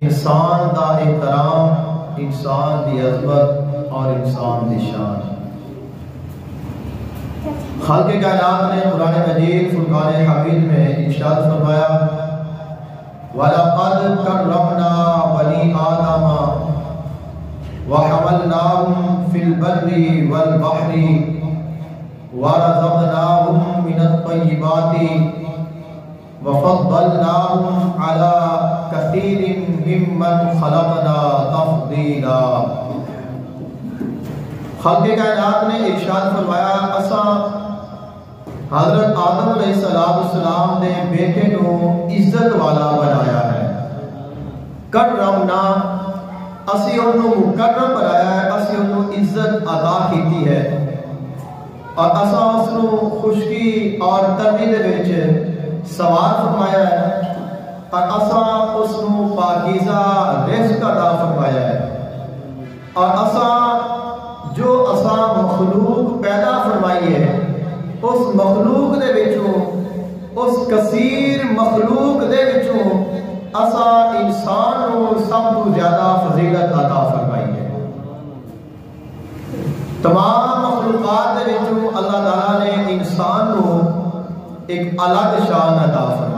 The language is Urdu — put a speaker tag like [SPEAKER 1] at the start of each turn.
[SPEAKER 1] انسان دا احترام، انسان دی عظمت اور انسان دی شان۔ خالق کائنات نے قرآن مجید فرقان حمید میں ارشاد فرمایا وَلَقَدْ كَرَّمْنَا بَنِي آدَمَ وَحَمَلْنَاهُمْ فِي الْبَرِّ وَالْبَحْرِ وَرَزَقْنَاهُمْ مِنَ الطَّيِّبَاتِ وَفَضَّلْنَاهُمْ عَلَى كَثِيرٍ مِّمَّنْ خَلَقْنَا تَفْضِيلًا۔ خالق کائنات نے ارشاد فرمایا اساں حضرت آدم علیہ السلام نے بیٹے کو عزت والا بنایا ہے۔ کرمنا اسی انہوں مکرم بنایا ہے، اسی انہوں عزت عطا کیتی ہے، اور اساں اس کو خشکی اور ترمی دے وچ سوار فرمایا ہے، اور اساں اس کو پاکیزہ رزق عطا فرمایا ہے، اور اساں جو اساں مخلوق پیدا فرمائی ہے اس مخلوق دے وچوں، اس کثیر مخلوق دے وچوں اساں انسان کو سب تو زیادہ فضیلت عطا فرمائی ہے۔ تمام مخلوقات دے وچوں اللہ تعالیٰ نے انسان کو ایک الگ شان عطا فرمائی۔